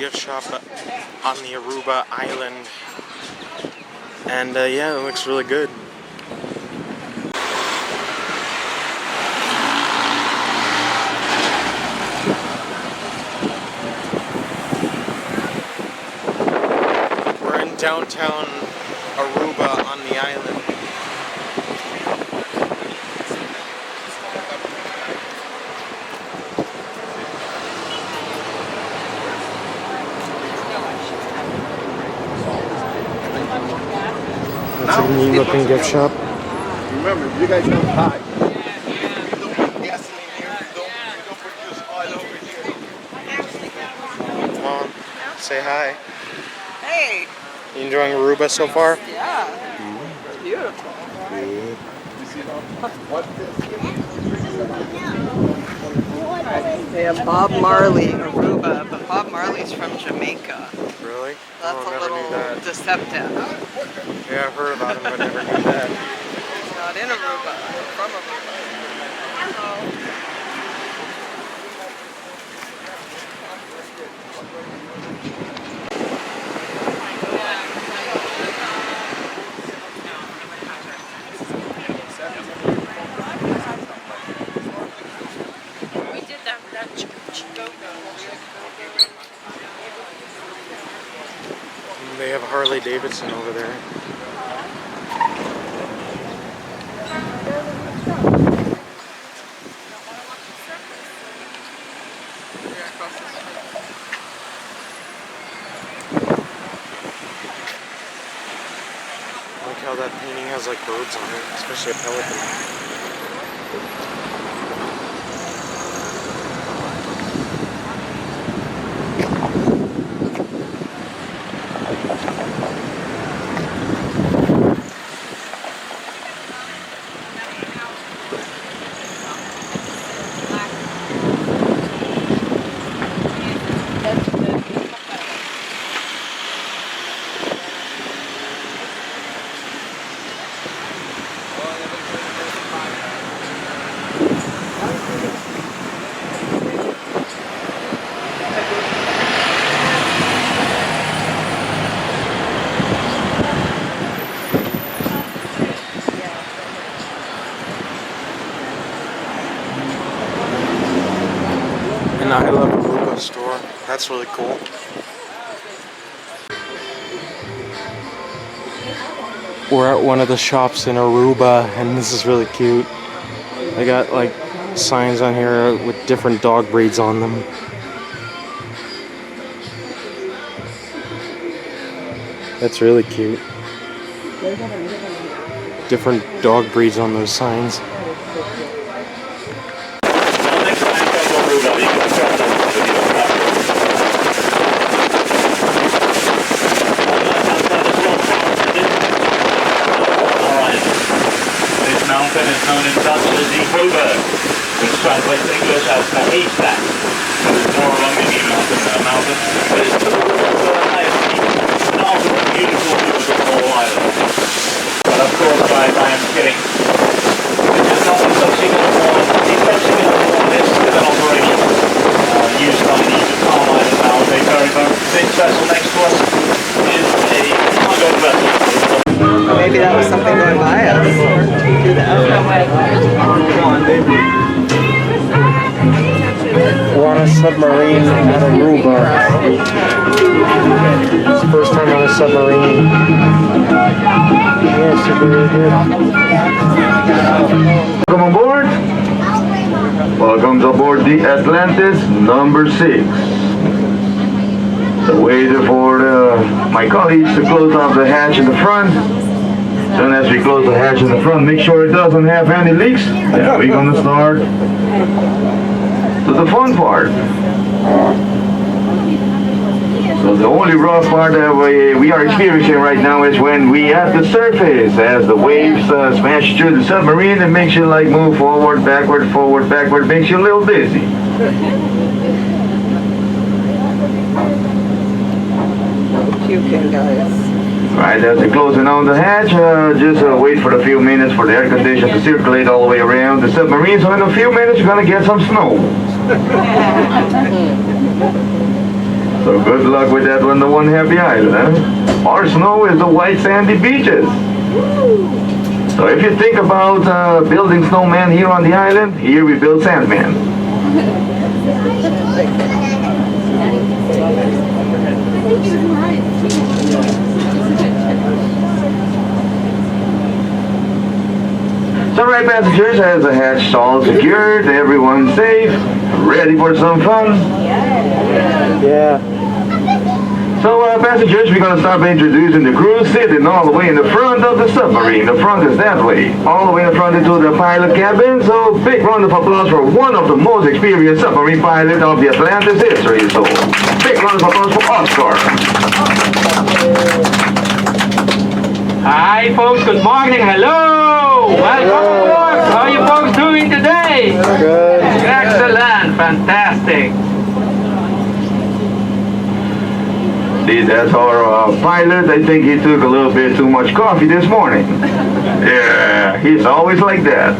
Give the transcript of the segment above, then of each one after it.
gift shop on the Aruba island. And yeah, it looks really good. We're in downtown Aruba on the island. It's a neat looking gift shop. Remember, you guys don't hide. You don't put gasoline here. You don't produce oil over here. Come on, say hi. Hey! You enjoying Aruba so far? Yeah. It's beautiful. They have Bob Marley, Aruba, but Bob Marley's from Jamaica. Really? That's a little deceptive. Yeah, I've heard about him, but never knew that. He's not in Aruba, from Aruba. They have Harley Davidson over there. I like how that painting has like birds on it, especially a pelican. And I love Aruba store. That's really cool. We're at one of the shops in Aruba, and this is really cute. They got like signs on here with different dog breeds on them. That's really cute. Different dog breeds on those signs. Mountain is known in Dutch as the Aruba, which translates English as the haystack. So there's more along the mountain than a mountain, but it's still the highest peak, and also a beautiful view of the whole island. But of course, guys, I am kidding. This is not touching on the touching on this is an operation used on the Palm Island now. They very much. This vessel next to us is a cargo vessel. Maybe that was something going by us. We're on a submarine at Aruba. It's the first time on a submarine. Yeah, should be really good. Welcome aboard. Welcome aboard the Atlantis number 6. So waiting for my colleagues to close off the hatch in the front. As soon as we close the hatch in the front, make sure it doesn't have any leaks. Yeah, we're gonna start to the fun part. So the only rough part that we are experiencing right now is when we at the surface, as the waves smash through the submarine and makes you like move forward, backward, makes you a little dizzy. Puking, guys. Right, as they're closing on the hatch, just wait for a few minutes for the air condition to circulate all the way around the submarine, so in a few minutes you're going to get some snow. So good luck with that one, the one happy island, huh? Our snow is the white sandy beaches. So if you think about building snowman here on the island, here we build sandman. So right, passengers, as the hatch all secured, everyone's safe, ready for some fun. Yeah. So passengers, we're going to start by introducing the crew sitting all the way in the front of the submarine. The front is that way, all the way in the front into the pilot cabin. So big round of applause for one of the most experienced submarine pilots of the Atlantis history. So big round of applause for Oscar. Hi folks, good morning, hello! Welcome aboard! How are you folks doing today? Good. Excellent, fantastic. See, that's our pilot. I think he took a little bit too much coffee this morning. Yeah, he's always like that.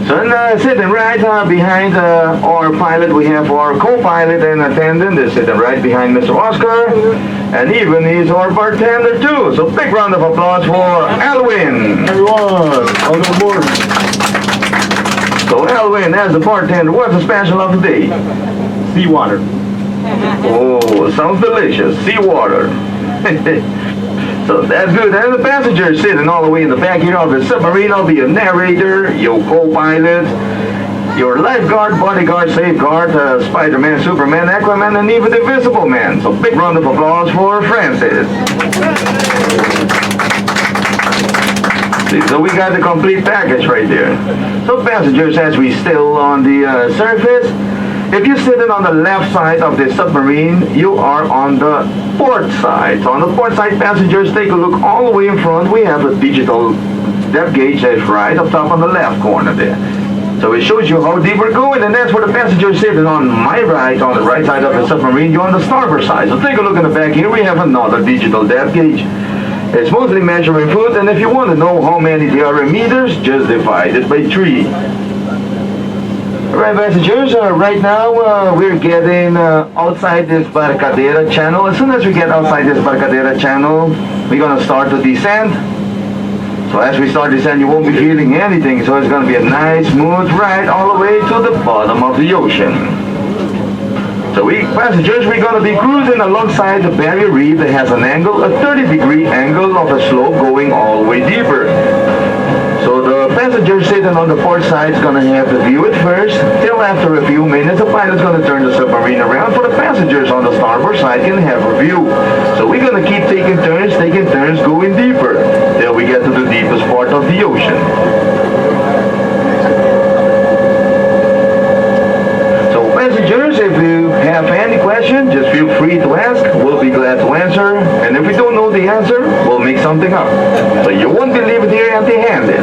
So sitting right behind our pilot, we have our co-pilot and attendant. They're sitting right behind Mr. Oscar. And even he's our bartender too. So big round of applause for Alwyn. Everyone, welcome aboard. So Alwyn, as the bartender, what's the special of the day? Seawater. Oh, sounds delicious. Seawater. So that's good. And the passenger sitting all the way in the back here of the submarine, I'll be a narrator, your co-pilot, your lifeguard, bodyguard, safeguard, Spider-Man, Superman, Aquaman, and even the Invisible Man. So big round of applause for Francis. See, so we got the complete package right there. So passengers, as we still on the surface, if you're sitting on the left side of the submarine, you are on the port side. So on the port side, passengers, take a look all the way in front. We have a digital depth gauge that's right up top on the left corner there. So it shows you how deep we're going, and that's where the passengers sitting on my right, on the right side of the submarine. You're on the starboard side. So take a look in the back here. We have another digital depth gauge. It's mostly measuring foot, and if you want to know how many there are in meters, just divide it by 3. Alright, passengers, right now we're getting outside this Barcadera channel. As soon as we get outside this Barcadera channel, we're going to start to descend. So as we start descend, you won't be feeling anything. So it's going to be a nice, smooth ride all the way to the bottom of the ocean. So passengers, we're going to be cruising alongside the barrier reef that has an angle, a 30-degree angle of a slope going all the way deeper. So the passenger sitting on the port side is going to have to view it first. Till after a few minutes, the pilot's going to turn the submarine around for the passengers on the starboard side can have a view. So we're going to keep taking turns, going deeper till we get to the deepest part of the ocean. So passengers, if you have any question, just feel free to ask. We'll be glad to answer. And if we don't know the answer, we'll make something up. So you won't be leaving here empty-handed.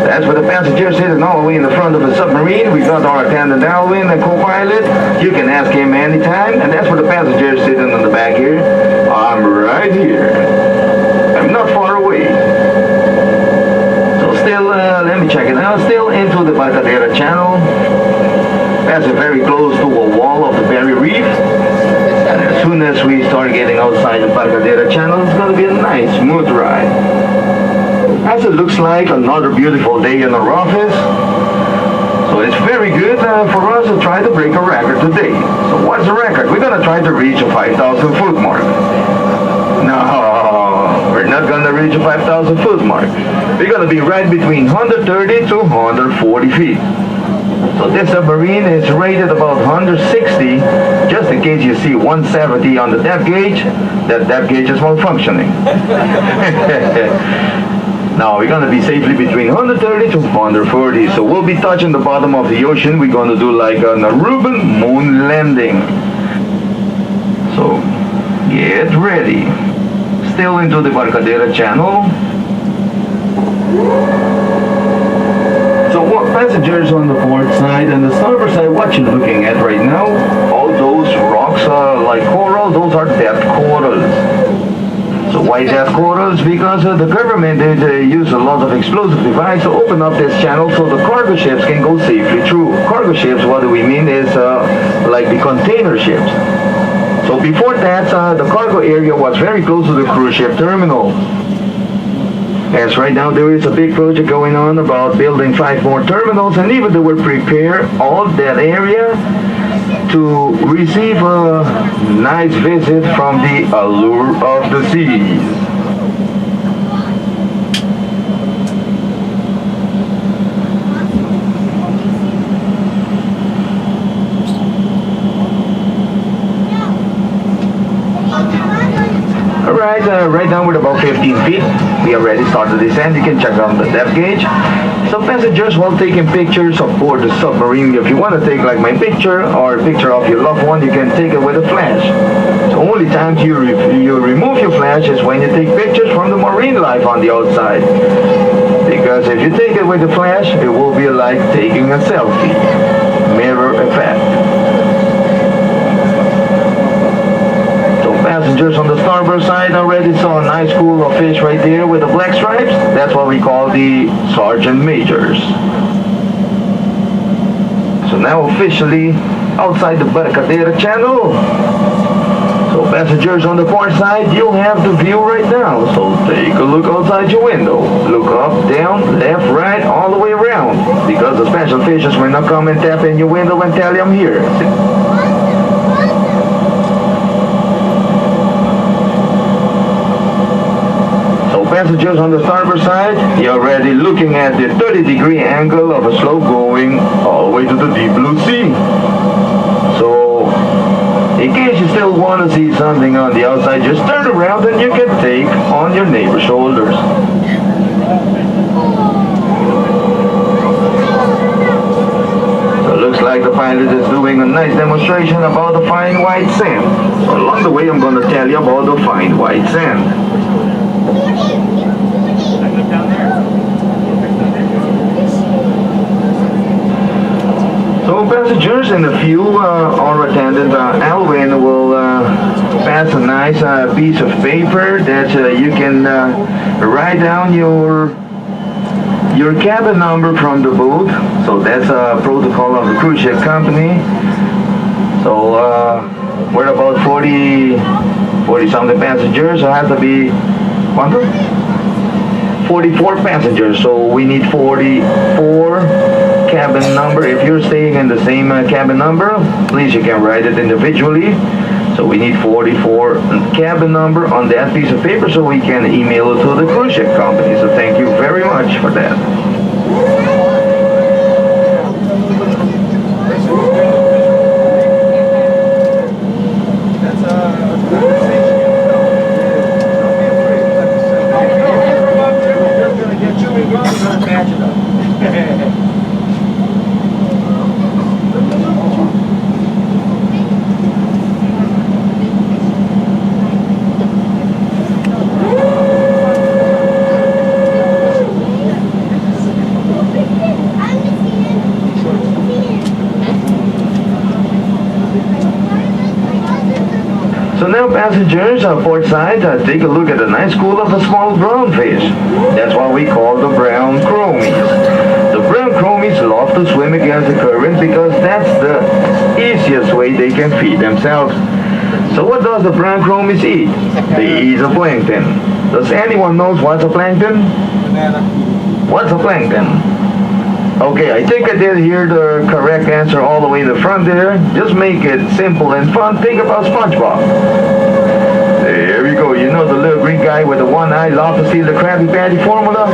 That's for the passengers sitting all the way in the front of the submarine. We got our attendant Alwyn, the co-pilot. You can ask him anytime. And that's for the passengers sitting in the back here. I'm right here. I'm not far away. So still, let me check it out. Still into the Barcadera channel. That's very close to a wall of the barrier reef. And as soon as we start getting outside the Barcadera channel, it's going to be a nice, smooth ride. As it looks like another beautiful day in our office. So it's very good for us to try to break a record today. So what's the record? We're going to try to reach a 5,000 foot mark. No, we're not going to reach a 5,000 foot mark. We're going to be right between 130 to 140 feet. So this submarine is rated about 160, just in case you see 170 on the depth gauge, that depth gauge is malfunctioning. Now we're going to be safely between 130 to 140, so we'll be touching the bottom of the ocean. We're going to do like an Aruba moon landing. So get ready. Still into the Barcadera channel. So what passengers on the port side and the starboard side, what you're looking at right now, all those rocks are like coral, those are depth corals. So why is that corals? Because the government they use a lot of explosive device to open up this channel so the cargo ships can go safely through. Cargo ships, what do we mean, is like the container ships. So before that, the cargo area was very close to the cruise ship terminal. As right now there is a big project going on about building 5 more terminals, and even they will prepare all that area to receive a nice visit from the allure of the seas. Alright, right now we're about 15 feet. We already started the descent. You can check on the depth gauge. Some passengers while taking pictures aboard the submarine, if you want to take like my picture or a picture of your loved one, you can take it with a flash. The only time you remove your flash is when you take pictures from the marine life on the outside. Because if you take it with a flash, it will be like taking a selfie. Mirror effect. Passengers on the starboard side already saw a nice school of fish right there with the black stripes. That's what we call the sergeant majors. So now officially outside the Barcadera channel. So passengers on the port side, you'll have the view right now. So take a look outside your window. Look up, down, left, right, all the way around. Because the special fishes will not come and tap in your window and tell you I'm here. Passengers on the starboard side, you're already looking at the 30-degree angle of a slope going all the way to the deep blue sea. So, in case you still want to see something on the outside, just turn around and you can take on your neighbor's shoulders. So it looks like the pilot is doing a nice demonstration about the fine white sand. So along the way, I'm going to tell you about the fine white sand. So passengers, in a few, our attendant Alwyn will pass a nice piece of paper that you can write down your cabin number from the boat. So that's a protocol of the cruise ship company. So we're about 40 something passengers, so it has to be 44 passengers, so we need 44 cabin number. If you're staying in the same cabin number, please you can write it individually. So we need 44 cabin number on that piece of paper so we can email it to the cruise ship company. So thank you very much for that. So now passengers on port side, take a look at the nice school of the small brown fish. That's what we call the brown chromies. The brown chromies love to swim against the current because that's the easiest way they can feed themselves. So what does the brown chromies eat? They eat a plankton. Does anyone know what's a plankton? What's a plankton? Okay, I think I did hear the correct answer all the way in the front there. Just make it simple and fun. Think about SpongeBob. There you go. You know the little green guy with the one eye loves to steal the Krabby Patty formula?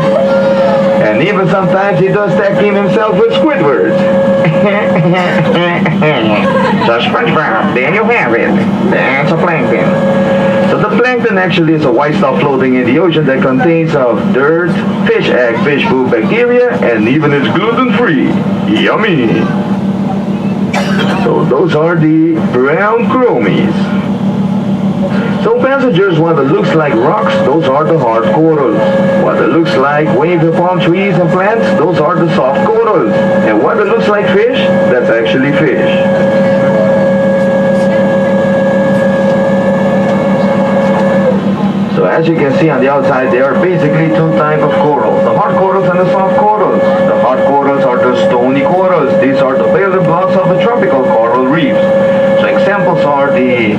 And even sometimes he does tag team himself with Squidward. So SpongeBob, there you have it. That's a plankton. So the plankton actually is a white stuff floating in the ocean that contains of dirt, fish egg, fish poop, bacteria, and even it's gluten-free. Yummy! So those are the brown chromies. So passengers, what it looks like rocks, those are the hard corals. What it looks like wavy palm trees and plants, those are the soft corals. And what it looks like fish, that's actually fish. So as you can see on the outside, there are basically two types of corals, the hard corals and the soft corals. The hard corals are the stony corals. These are the building blocks of the tropical coral reefs. So examples are the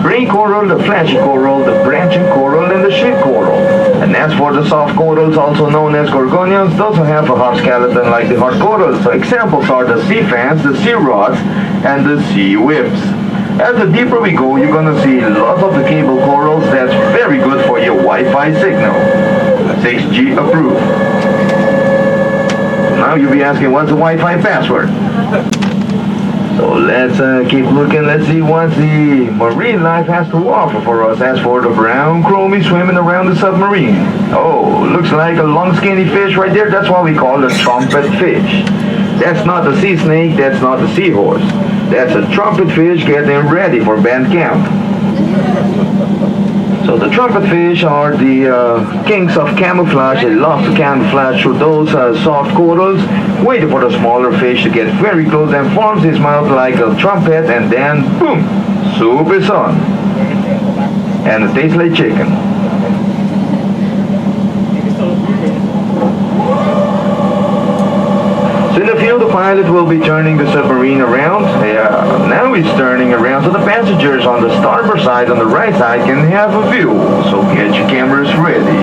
green coral, the fleshy coral, the branching coral, and the sheep coral. And as for the soft corals, also known as gorgonians, those who have a hard skeleton like the hard corals. So examples are the sea fans, the sea rods, and the sea whips. As the deeper we go, you're gonna see lots of the cable corals. That's very good for your Wi-Fi signal. 6G approved. Now you'll be asking, what's the Wi-Fi password? So let's keep looking. Let's see what the marine life has to offer for us. As for the brown chromie swimming around the submarine. Oh, looks like a long skinny fish right there. That's what we call a trumpet fish. That's not the sea snake. That's not the seahorse. That's a trumpet fish getting ready for band camp. So the trumpet fish are the kings of camouflage. They love to camouflage through those soft corals, waiting for the smaller fish to get very close and forms his mouth like a trumpet, and then boom, soup is on. And it tastes like chicken. So in the field, the pilot will be turning the submarine around. Now he's turning around so the passengers on the starboard side, on the right side, can have a view. So get your cameras ready.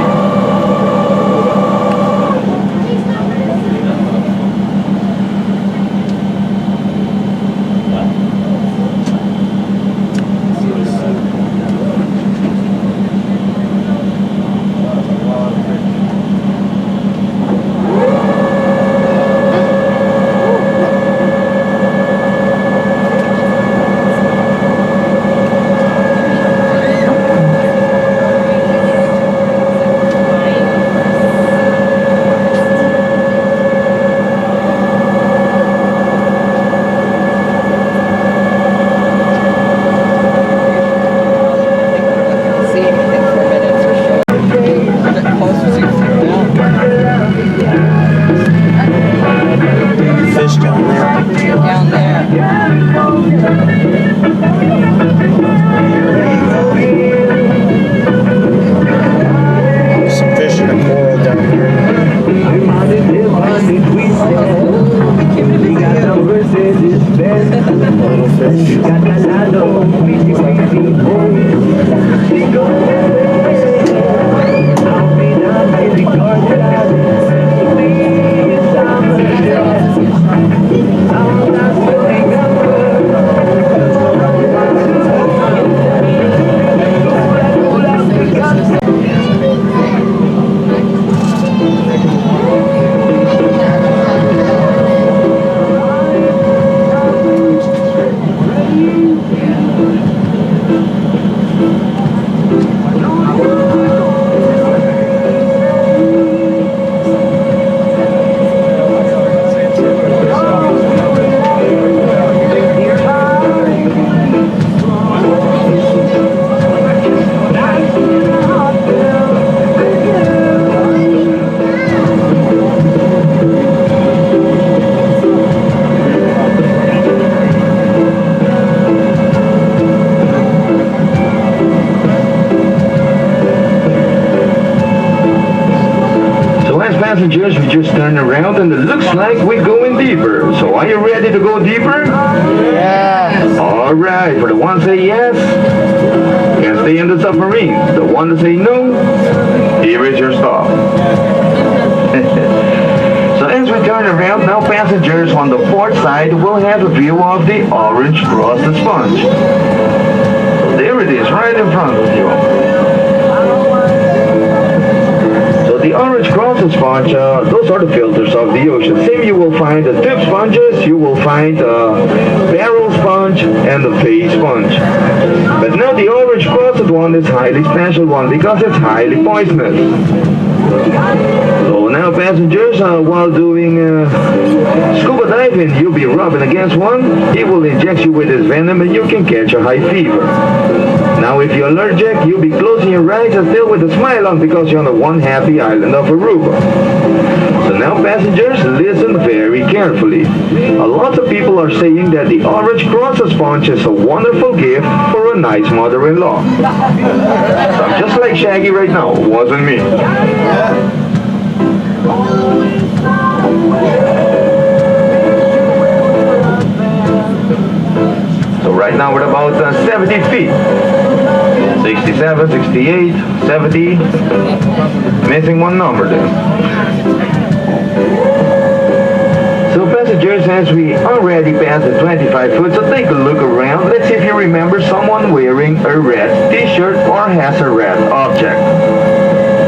Passengers, we just turned around and it looks like we're going deeper. So are you ready to go deeper? Yes. Alright, for the one say yes, can stay in the submarine. The one that say no, here is your stop. So as we turn around, now passengers on the port side will have a view of the orange frosted sponge. So there it is, right in front of you. The orange crosses sponge, those are the filters of the ocean. Same, you will find the tube sponges, you will find a barrel sponge, and the face sponge. But now the orange crosses one is highly special one because it's highly poisonous. So now passengers, while doing scuba diving, you'll be rubbing against one, it will inject you with this venom and you can catch a high fever. Now if you're allergic, you'll be closing your eyes and still with a smile on because you're on the one happy island of Aruba. So now passengers, listen very carefully. carefully. A lot of people are saying that the orange crosser sponge is a wonderful gift for a nice mother-in-law. So I'm just like Shaggy right now. It wasn't me. So right now we're about 70 feet. 67, 68, 70. Missing one number there. So passengers, as we already passed the 25 foot, so take a look around. Let's see if you remember someone wearing a red t-shirt or has a red object.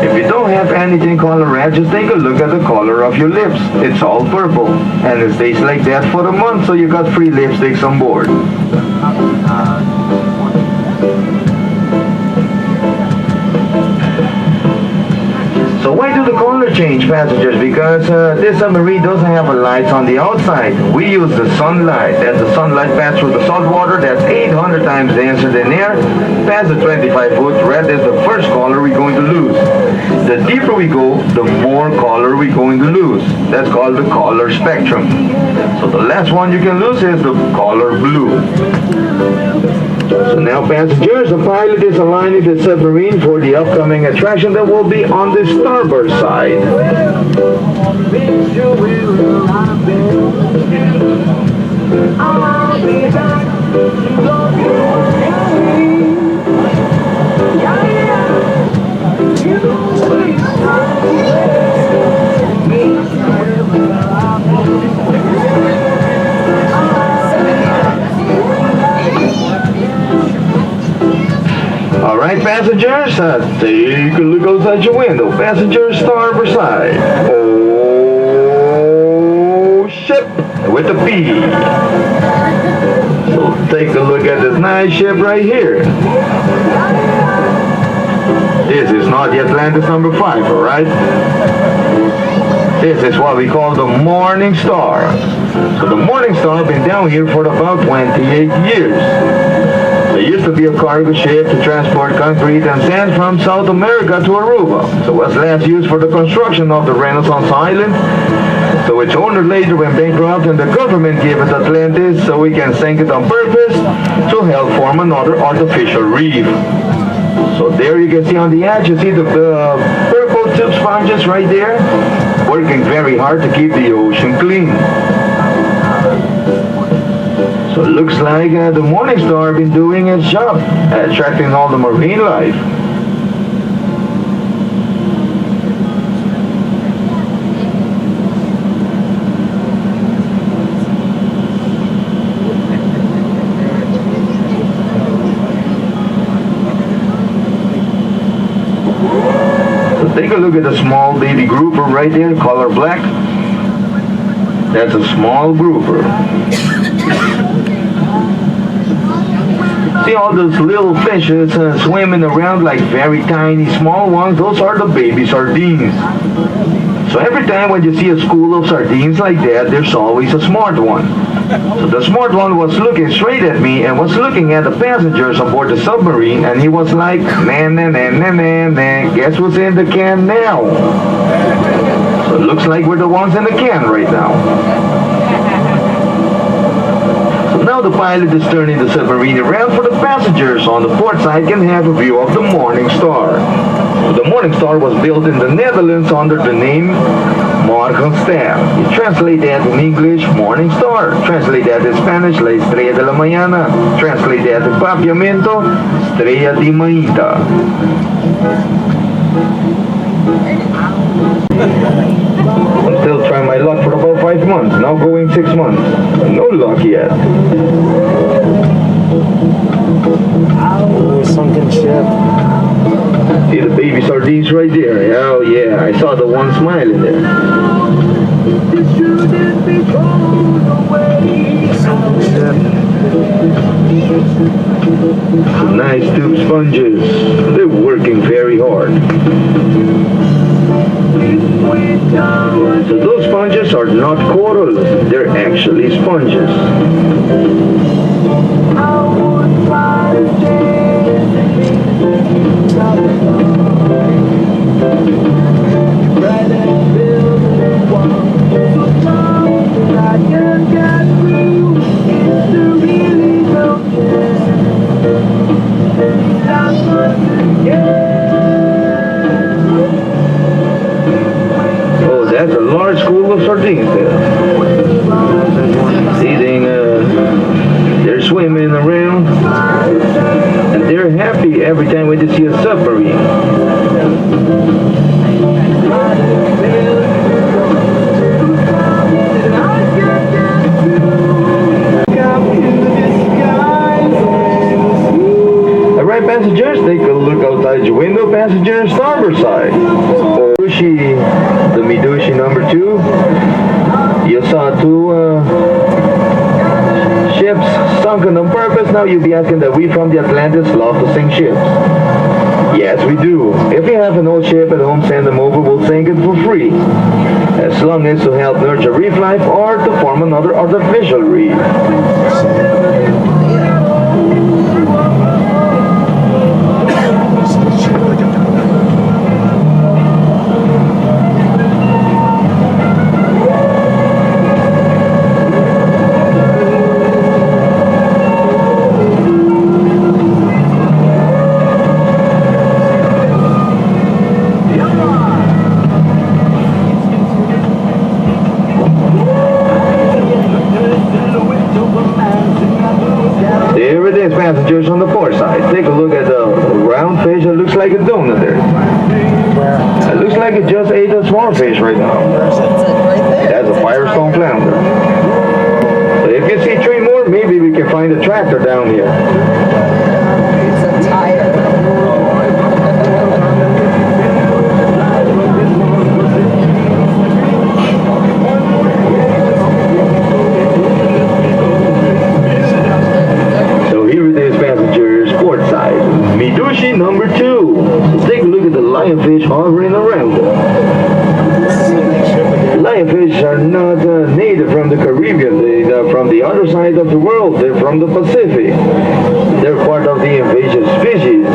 If you don't have anything color red, just take a look at the color of your lips. It's all purple. And it stays like that for a month, so you got free lipsticks on board. So why do the color change, passengers? Because this submarine doesn't have a lights on the outside. We use the sunlight. As the sunlight passes through the salt water, that's 800 times denser than air. Past the 25 foot, red is the first color we're going to lose. The deeper we go, the more color we're going to lose. That's called the color spectrum. So the last one you can lose is the color blue. So now passengers, the pilot is aligning the submarine for the upcoming attraction that will be on the starboard side. Alright passengers, take a look outside your window. Passenger starboard side. Oh, ship with a P. So take a look at this nice ship right here. This is not the Atlantis number 5, alright? This is what we call the Morning Star. So the Morning Star been down here for about 28 years. It used to be a cargo ship to transport concrete and sand from South America to Aruba. So it was last used for the construction of the Renaissance Island. So its owner later went bankrupt and the government gave it Atlantis so we can sink it on purpose to help form another artificial reef. So there you can see on the edge, you see the purple tube sponges right there, working very hard to keep the ocean clean. So it looks like the Morning Star been doing its job, attracting all the marine life. So take a look at the small baby grouper right there, color black. That's a small grouper. See all those little fishes swimming around like very tiny small ones? Those are the baby sardines. So every time when you see a school of sardines like that, there's always a smart one. So the smart one was looking straight at me and was looking at the passengers aboard the submarine, and he was like, man, guess what's in the can now? So it looks like we're the ones in the can right now. Now the pilot is turning the submarine around for the passengers on the port side can have a view of the Morning Star. The Morning Star was built in the Netherlands under the name Morgenster. You translate that in English, Morning Star. Translate that in Spanish, La Estrella de la Mañana. Translate that in Papiamento, Estrella de Mañana. I'm still trying my luck for about 5 months, now going 6 months. No luck yet. Oh, sunken ship. See the baby sardines right there? Oh yeah, I saw the one smiling there. Sunken ship. Nice tube sponges. They're working very hard. So those sponges are not corals, they're actually sponges. sardines there. See, they're swimming around, and they're happy every time when they see a submarine. Alright, passengers, take a look outside your window, passenger starboard side. The Midushi number 2. You saw 2 ships sunken on purpose. Now you'll be asking that we from the Atlantis love to sink ships. Yes, we do. If you have an old ship at home, send them over. We'll sink it for free. As long as to help nurture reef life or to form another artificial reef. Passengers on the port side. Take a look at the round fish. It looks like a donut there. It looks like it just ate a small fish right now. That's a Firestone flounder. So if you see 3 more, maybe we can find a tractor down here. It's a tire. Midushi number 2. So take a look at the lionfish hovering around it. Lionfish are not native from the Caribbean. They're from the other side of the world. They're from the Pacific. They're part of the invasive species.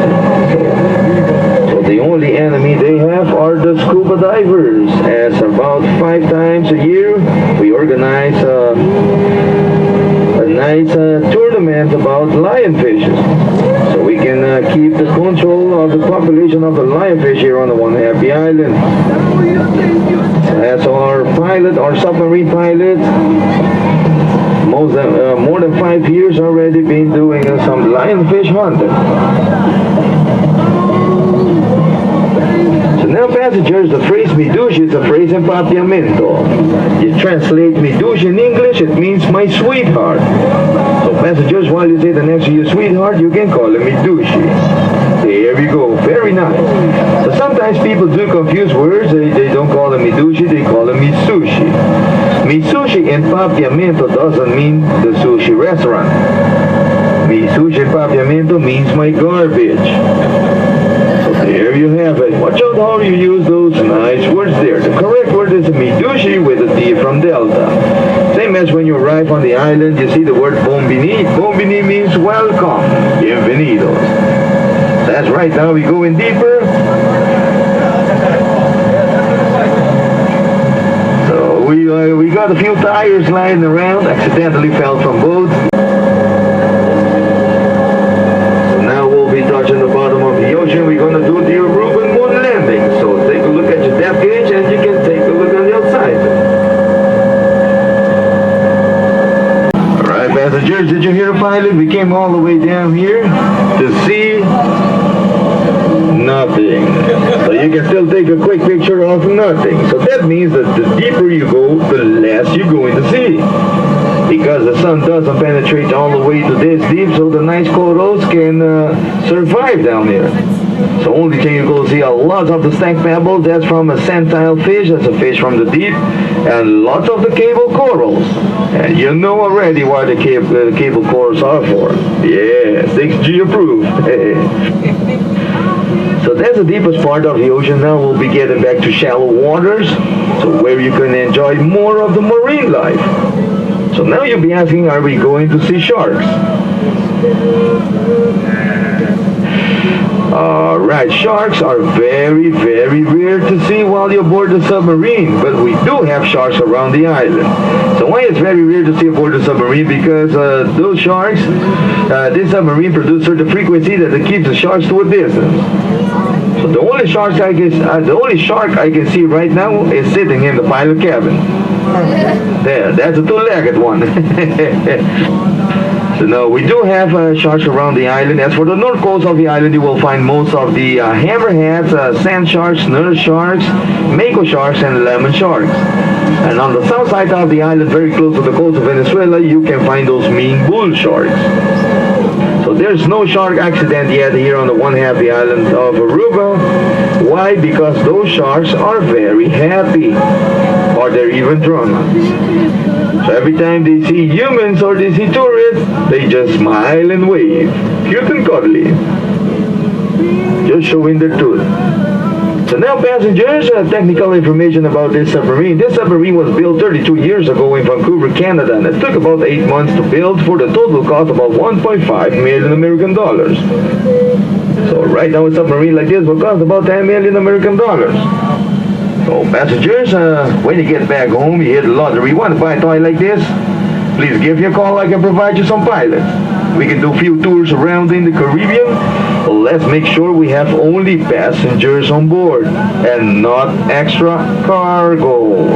So the only enemy they have are the scuba divers. As about 5 times a year, we organize a nice tournament about lionfishes. So we can keep the control of the population of the lionfish here on the One Happy Island. As our pilot, our submarine pilot, more than 5 years already been doing some lionfish hunting. So now passengers, the phrase Midushi is a phrase in Papiamento. You translate Midushi in English, it means my sweetheart. So passengers, while you say the next to your sweetheart, you can call him Midushi. There we go, very nice. But sometimes people do confuse words. They don't call him Midushi, they call him Mitsushi. Mitsushi in Papiamento doesn't mean the sushi restaurant. Mitsushi in Papiamento means my garbage. There you have it. Watch out how you use those nice words there. The correct word is Midushi with a D from Delta. Same as when you arrive on the island, you see the word Bombini. Bombini means welcome. Bienvenidos. That's right, now we go in deeper. So we got a few tires lying around, accidentally fell from boats. Touching the bottom of the ocean, we're going to do the Aruba moon landing. So take a look at your depth gauge and you can take a look on the outside. Alright passengers, did you hear the pilot? We came all the way down here to see nothing. So you can still take a quick picture of nothing. So that means that the deeper you go, the less you're going to see. Because the sun doesn't penetrate all the way to this deep, so the nice corals can survive down here. So only thing you will see a lot of the stank pebbles, that's from a sandtile fish, that's a fish from the deep, and lots of the cable corals. And you know already why the cable corals are for. Yeah, 6G approved. So that's the deepest part of the ocean. Now we'll be getting back to shallow waters, so where you can enjoy more of the marine life. So now you'll be asking, are we going to see sharks? Alright, sharks are very, very rare to see while you're aboard the submarine, but we do have sharks around the island. So why it's very rare to see aboard the submarine? Because those sharks, this submarine produces the frequency that it keeps the sharks to a distance. So the only shark I can see right now is sitting in the pilot cabin. There, that's a two-legged one. So no, we do have sharks around the island. As for the north coast of the island, you will find most of the hammerheads, sand sharks, nurse sharks, mako sharks, and lemon sharks. And on the south side of the island, very close to the coast of Venezuela, you can find those mean bull sharks. So there's no shark accident yet here on the one half the island of Aruba. Why? Because those sharks are very happy, or they're even drunk. So every time they see humans or they see tourists, they just smile and wave. Cute and cuddly. Just showing their tooth. So now passengers, technical information about this submarine. This submarine was built 32 years ago in Vancouver, Canada, and it took about 8 months to build for the total cost of about 1.5 million American dollars. So right now a submarine like this will cost about 10 million American dollars. So passengers, when you get back home, you hit the lottery, you want to buy a toy like this? Please give me a call, I can provide you some pilots. We can do a few tours around in the Caribbean. But let's make sure we have only passengers on board and not extra cargo.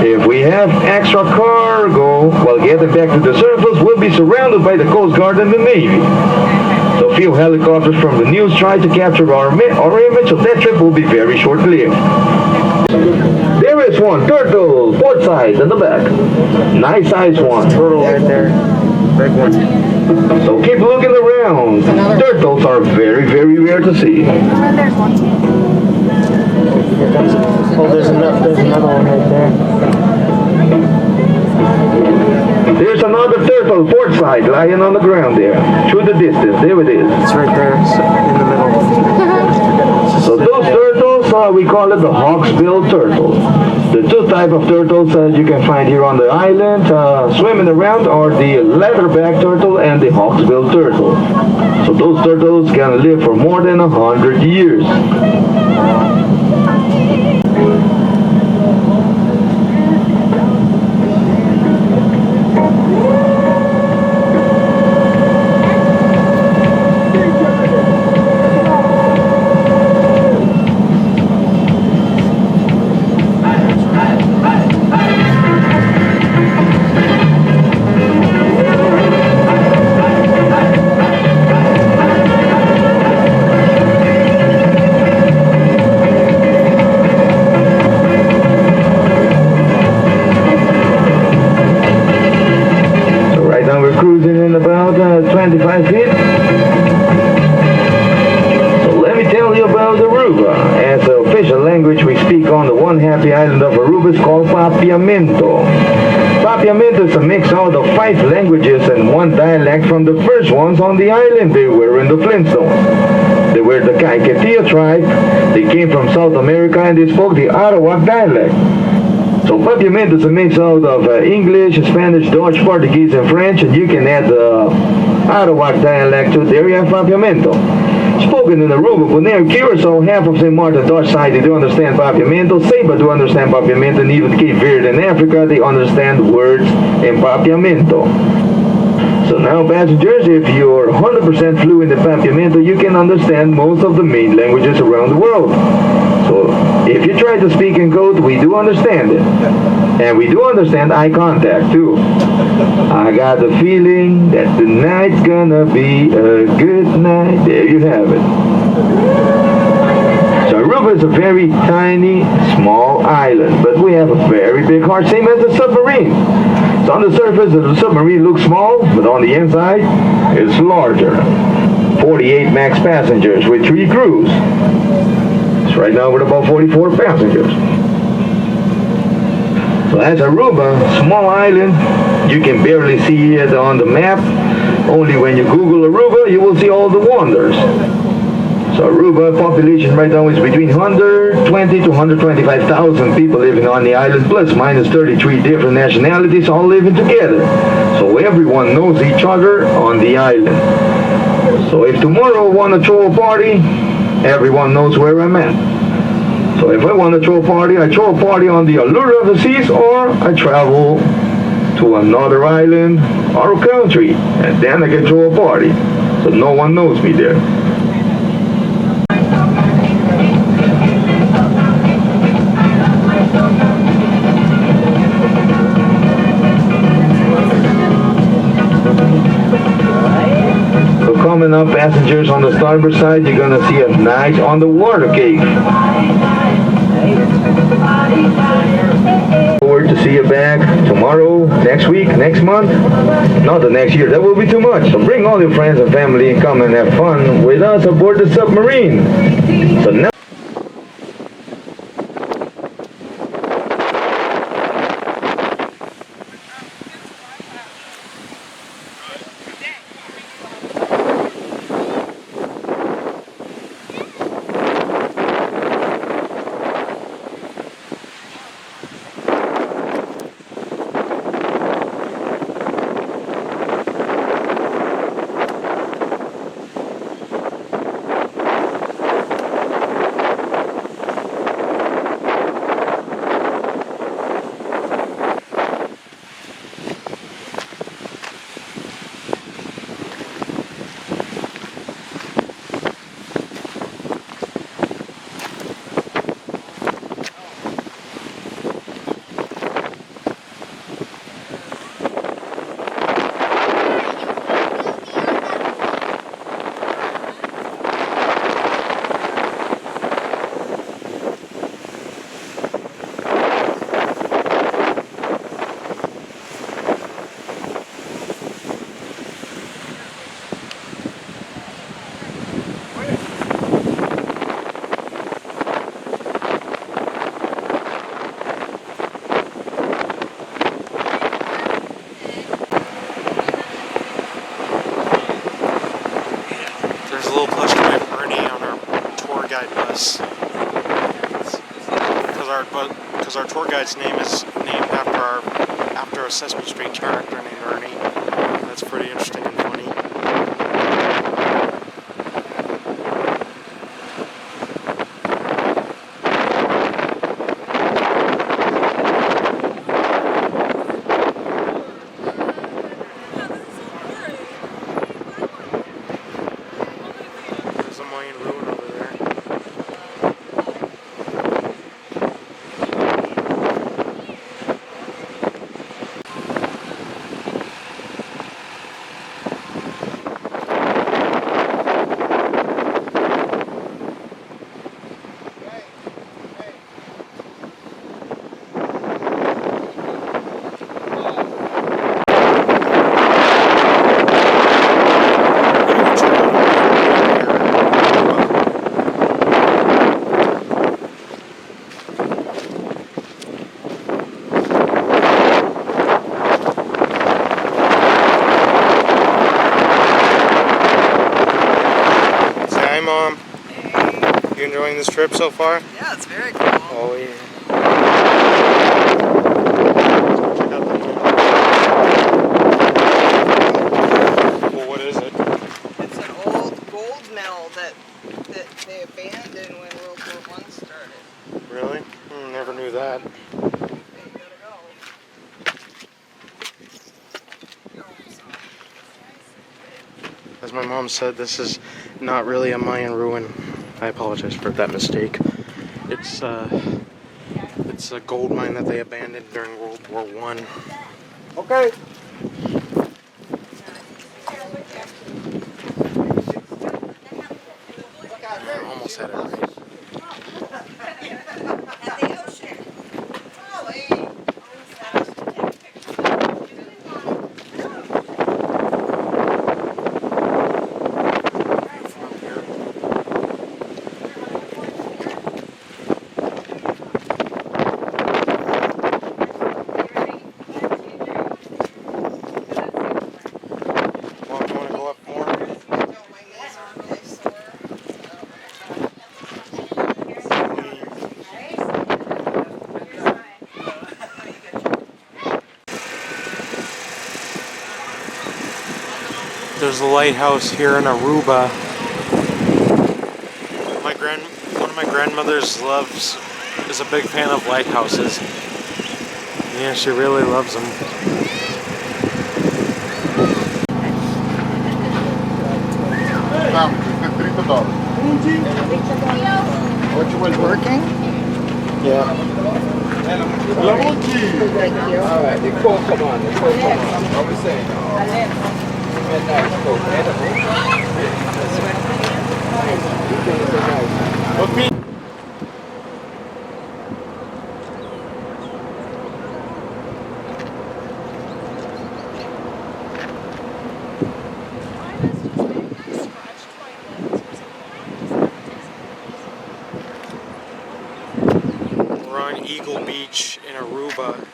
If we have extra cargo, while getting back to the surface, we'll be surrounded by the Coast Guard and the Navy. So a few helicopters from the news try to capture our image, so that trip will be very short-lived. There is one turtle, port side and the back. Nice size one. Turtle right there. Big one. So keep looking around. Turtles are very, very rare to see. There's one. Oh, there's another one right there. There's another turtle, port side, lying on the ground there. Through the distance, there it is. It's right there, in the middle. So those turtles, we call it the hawksbill turtle. The two types of turtles you can find here on the island swimming around are the leatherback turtle and the hawksbill turtle. So those turtles can live for more than 100 years. Cruising in about 25 feet. So let me tell you about Aruba. As the official language we speak on the one half the island of Aruba is called Papiamento. Papiamento is a mix out of 5 languages and 1 dialect from the first ones on the island. They were in the Flintstones. They were the Kaiketía tribe. They came from South America and they spoke the Arawak dialect. So Papiamento is a mix out of English, Spanish, Dutch, Portuguese, and French, and you can add the Arawak dialect to it. There you have Papiamento. Spoken in Aruba, Bonaire, Curacao, half of St. Martin, Dutch side, they do understand Papiamento. Saba do understand Papiamento, and even Cape Verde in Africa, they understand words in Papiamento. So now passengers, if you're 100% fluent in Papiamento, you can understand most of the main languages around the world. So if you try to speak in code, we do understand it. And we do understand eye contact too. I got the feeling that tonight's gonna be a good night. There you have it. So Aruba is a very tiny, small island, but we have a very big heart, same as the submarine. So on the surface, the submarine looks small, but on the inside, it's larger. 48 max passengers with 3 crews. So right now we're about 44 passengers. So that's Aruba, small island. You can barely see it on the map. Only when you Google Aruba, you will see all the wonders. So Aruba population right now is between 120 to 125,000 people living on the island, plus minus 33 different nationalities all living together. So everyone knows each other on the island. So if tomorrow I want to throw a party, everyone knows where I'm at. So if I want to throw a party, I throw a party on the allure of the seas, or I travel to another island or a country, and then I can throw a party. So no one knows me there. coming up, passengers on the starboard side, you're gonna see a nice underwater cave. Forward to see you back tomorrow, next week, next month, not the next year. That will be too much. So bring all your friends and family and come and have fun with us aboard the submarine. So now There's a little plush toy of Ernie on our tour guide bus. Because our tour guide's name is named after a Sesame Street character named Ernie. That's pretty interesting and funny. There's a Mayan ruin over there. Mom, you enjoying this trip so far? Yeah, it's very cool. Oh yeah. Check out the moon. Well, what is it? It's an old gold mill that they abandoned when World War I started. Really? Never knew that. There you gotta go. As my mom said, this is not really a Mayan ruin. I apologize for that mistake. It's a gold mine that they abandoned during World War I. Okay. I almost had it right. There's a lighthouse here in Aruba. One of my grandmothers is a big fan of lighthouses. Yeah, she really loves them. Which was working? Yeah. Thank you. All right, the coke, come on. The coke, come on. What we saying? We're on Eagle Beach in Aruba.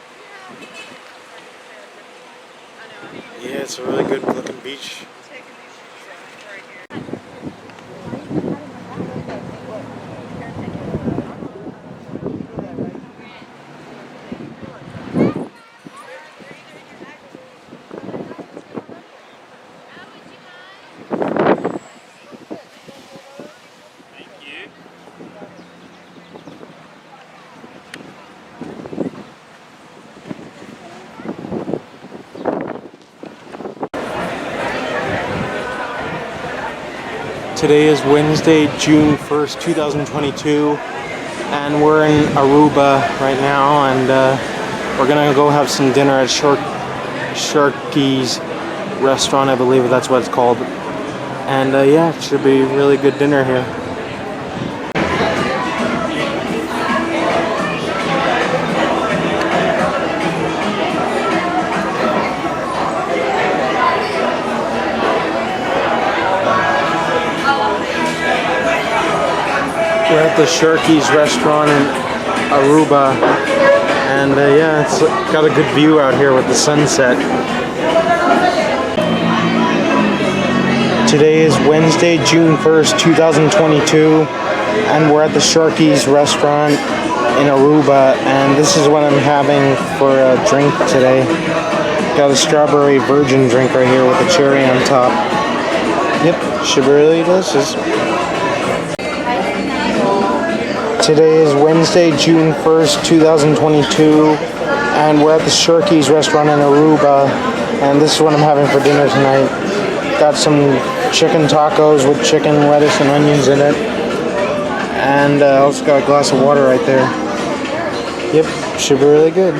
Yeah, it's a really good looking beach. Today is Wednesday, June 1st, 2022, and we're in Aruba right now, and we're gonna go have some dinner at Sharky's restaurant, I believe that's what it's called. And yeah, it should be a really good dinner here. We're at the Sharky's restaurant in Aruba, and yeah, it's got a good view out here with the sunset. Today is Wednesday, June 1st, 2022, and we're at the Sharky's restaurant in Aruba, and this is what I'm having for a drink today. Got a strawberry virgin drink right here with a cherry on top. Yep, should be really delicious. Today is Wednesday, June 1st, 2022, and we're at the Sharky's restaurant in Aruba, and this is what I'm having for dinner tonight. Got some chicken tacos with chicken, lettuce, and onions in it, and also got a glass of water right there. Yep, should be really good.